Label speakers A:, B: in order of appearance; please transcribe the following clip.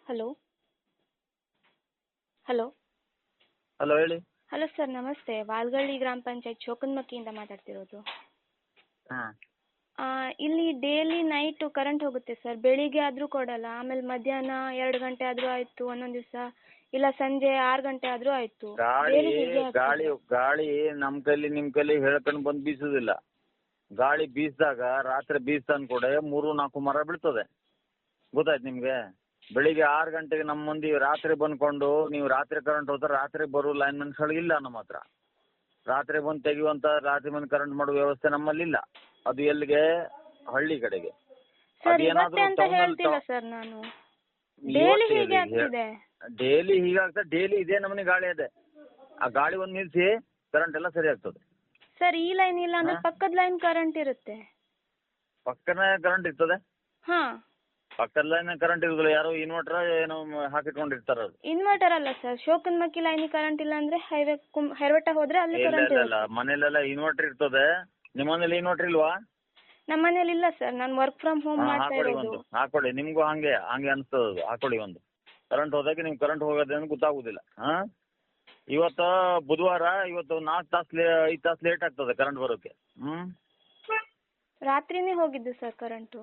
A: Hello hello
B: hello ಹೇಳಿ.
A: Hello sir ನಮಸ್ತೆ. ವಾಲ್ಗಳ್ಳಿ ಗ್ರಾಮ ಪಂಚಾಯತ್ ಚೋಕನ್ಮಕ್ಕಿಯಿಂದ ಮಾತಾಡ್ತಿರೋದು.
B: ಹಾಂ
A: ಇಲ್ಲಿ ಡೈಲಿ ನೈಟು ಕರೆಂಟ್ ಹೋಗುತ್ತೆ ಸರ್. ಬೆಳಿಗ್ಗೆ ಆದರೂ ಕೊಡಲ್ಲ, ಆಮೇಲೆ ಮಧ್ಯಾಹ್ನ 2 ಗಂಟೆ ಆದರೂ ಆಯಿತು, ಒಂದೊಂದು ದಿವಸ ಇಲ್ಲ ಸಂಜೆ 6 ಗಂಟೆ ಆದರೂ ಆಯಿತು.
B: ಗಾಳಿ ನಮ್ಮ ಕೈಲಿ ನಿಮ್ಮ ಕೈಲಿ ಹೇಳ್ಕೊಂಡು ಬಂದು ಬೀಸೋದಿಲ್ಲ. ಗಾಳಿ ಬೀಸಿದಾಗ ರಾತ್ರಿ ಬೀಸ್ತಾನ ಕೂಡ 3-4 ಮರ ಬೀಳ್ತದೆ. ಗೊತ್ತಾಯ್ತು ನಿಮಗೆ? ಬೆಳಿಗ್ಗೆ 6 ಗಂಟೆಗೆ ನಮ್ಮ ಮಂದಿ ರಾತ್ರಿ ಬಂದ್ಕೊಂಡು ನೀವು ರಾತ್ರಿ ಕರೆಂಟ್ ಹೋದ್ರೆ ರಾತ್ರಿ ಬರೋ ಲೈನ್ಮನ್ಸ್ಗಳು ಇಲ್ಲ ನಮ್ಮ ಹತ್ರ. ರಾತ್ರಿ ಬಂದು ತೆಗೆಯುವಂಥ ರಾತ್ರಿ ಬಂದು ಕರೆಂಟ್ ಮಾಡುವ ವ್ಯವಸ್ಥೆ ನಮ್ಮಲ್ಲಿಲ್ಲ. ಅದು ಎಲ್ಲಿಗೆ? ಹಳ್ಳಿ ಕಡೆಗೆ.
A: ಸರ್ ಇವತ್ತೇ ಅಂತ ಹೇಳ್ತಿಲ್ಲ ಸರ್ ನಾನು. ಡೈಲಿ ಹೀಗೆ ಆಗ್ತಿದೆ.
B: ಡೈಲಿ ಹೀಗಾಗ್ತದೆ. ಡೈಲಿ ಇದೇ ನಮೂನಿ ಗಾಳಿ ಇದೆ. ಆ ಗಾಳಿ ಒಂದು ನಿಲ್ಲಿಸಿ ಕರೆಂಟ್ ಎಲ್ಲ ಸರಿ ಆಗ್ತದೆ.
A: ಸರ್ ಈ ಲೈನ್ ಇಲ್ಲ ಅಂದ್ರೆ ಪಕ್ಕದ ಲೈನ್ ಕರೆಂಟ್ ಇರುತ್ತೆ.
B: ಪಕ್ಕನೇ ಕರೆಂಟ್ ಇರ್ತದೆ.
A: ಹಾಂ
B: ಪಕ್ಕದ ಲೈನ್ ಕರೆಂಟ್ ಇರುದಿಲ್ಲ. ಯಾರೋ ಇನ್ವರ್ಟರ್ ಏನೋ ಹಾಕಿಟ್ಕೊಂಡಿರ್ತಾರ. ಅದು
A: ಇನ್ವರ್ಟರ್ ಅಲ್ಲ ಸರ್, ಶೋಕನ್ಮಕ್ಕಿ ಲೈನಿಗೆ ಕರೆಂಟ್ ಇಲ್ಲ ಅಂದ್ರೆ ಹೈವೇ ಹೆರವಟ ಹೋದ್ರೆ ಅಲ್ಲಿ ಕರೆಂಟ್
B: ಇಲ್ಲ. ಮನೇಲೆಲ್ಲ ಇನ್ವರ್ಟರ್ ಇರ್ತದೆ. ನಿಮ್ಮ ಮನೇಲಿ ಇನ್ವರ್ಟರ್ ಇಲ್ವಾ?
A: ನಮ್ಮ ಮನೇಲಿ ಇಲ್ಲ ಸರ್, ನಾನು ವರ್ಕ್ ಫ್ರಮ್ ಹೋಮ್ ಮಾಡ್ತಾ
B: ಹಾಕೊಳ್ಳಿ
A: ಇರೋದು.
B: ಒಂದು. ಹಾಕೊಳ್ಳಿ. ನಿಮ್ಗೂ ಹಂಗೆ ಅನಿಸ್ತದ. ಹಾಕೊಳ್ಳಿ ಒಂದು. ಕರೆಂಟ್ ಹೋದಾಗ ನಿಮ್ಗೆ ಕರೆಂಟ್ ಹೋಗೋದೇ ಅಂತ ಗೊತ್ತಾಗುದಿಲ್ಲ. ಇವತ್ತು ಬುಧವಾರ, ಇವತ್ತು 4 ತಾಸು 5 ತಾಸು ಲೇಟ್ ಆಗ್ತದೆ ಕರೆಂಟ್ ಬರೋಕೆ.
A: ರಾತ್ರಿನೇ ಹೋಗಿದ್ದು ಸರ್ ಕರೆಂಟು.